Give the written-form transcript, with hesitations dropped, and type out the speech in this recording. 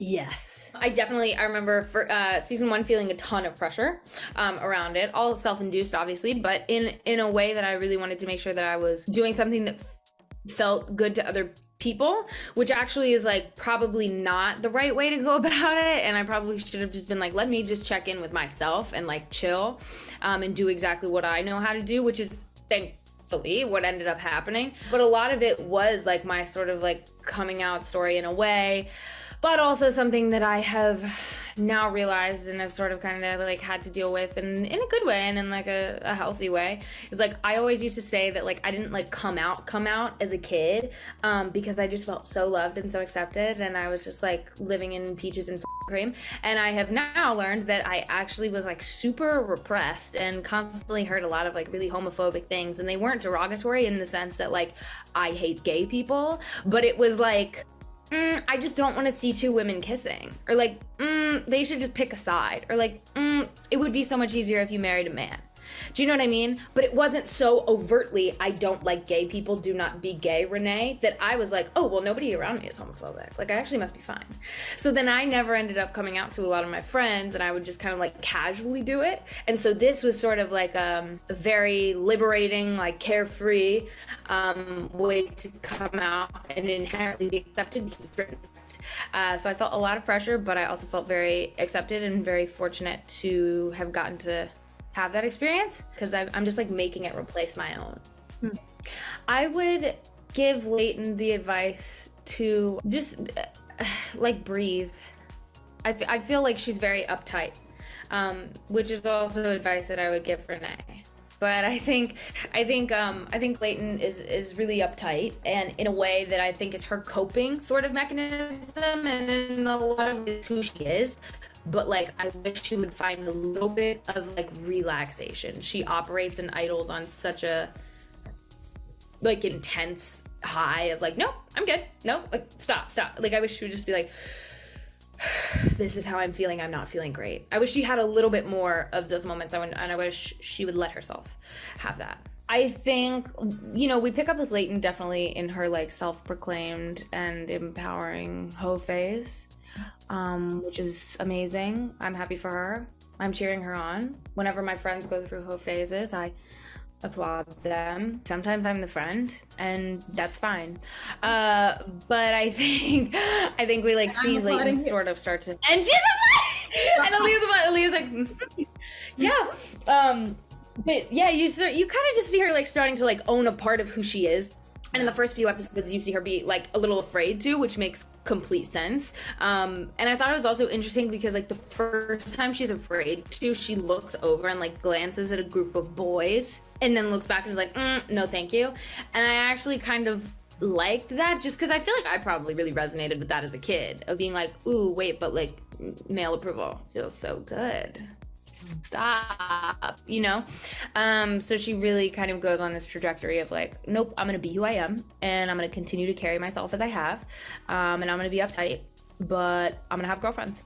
Yes. I remember for season 1 feeling a ton of pressure around it, all self-induced obviously, but in a way that I really wanted to make sure that I was doing something that felt good to other people, which actually is like probably not the right way to go about it. And I probably should have just been like, let me just check in with myself and like chill and do exactly what I know how to do, which is thankfully what ended up happening. But a lot of it was like my sort of like coming out story in a way, but also something that I have now realized and I've sort of kind of like had to deal with in a good way and in like a healthy way. It's like I always used to say that like I didn't like come out as a kid because I just felt so loved and so accepted, and I was just like living in peaches and cream. And I have now learned that I actually was like super repressed and constantly heard a lot of like really homophobic things, and they weren't derogatory in the sense that like I hate gay people, but it was like I just don't want to see two women kissing, or like they should just pick a side, or like it would be so much easier if you married a man. Do you know what I mean? But it wasn't so overtly, I don't like gay people, do not be gay, Renee, that I was like, oh, well, nobody around me is homophobic. Like, I actually must be fine. So then I never ended up coming out to a lot of my friends, and I would just kind of like casually do it. And so this was sort of like a very liberating, like carefree way to come out and inherently be accepted because it's written. So I felt a lot of pressure, but I also felt very accepted and very fortunate to have gotten to have that experience, because I'm just like making it replace my own. I would give Leighton the advice to just like breathe. I feel like she's very uptight, which is also advice that I would give Renee. But I think Leighton is really uptight, and in a way that I think is her coping sort of mechanism, and in a lot of it's who she is. But like, I wish she would find a little bit of like relaxation. She operates and idles on such a like intense high of like, nope, I'm good. Nope, like, stop. Like, I wish she would just be like, this is how I'm feeling. I'm not feeling great. I wish she had a little bit more of those moments. And I wish she would let herself have that. I think, you know, we pick up with Leighton definitely in her like self-proclaimed and empowering hoe phase, which is amazing. I'm happy for her. I'm cheering her on. Whenever my friends go through hoe phases, I applaud them. Sometimes I'm the friend, and that's fine. But I think we like see Leighton sort of start to, and she's and Aaliyah's like, yeah. But yeah, you kind of just see her like starting to like own a part of who she is. And in the first few episodes, you see her be like a little afraid too, which makes complete sense. And I thought it was also interesting because like the first time she's afraid to, she looks over and like glances at a group of boys and then looks back and is like, no, thank you. And I actually kind of liked that, just because I feel like I probably really resonated with that as a kid, of being like, ooh, wait, but like male approval feels so good. Stop, you know? So she really kind of goes on this trajectory of like, nope, I'm gonna be who I am, and I'm gonna continue to carry myself as I have, and I'm gonna be uptight, but I'm gonna have girlfriends.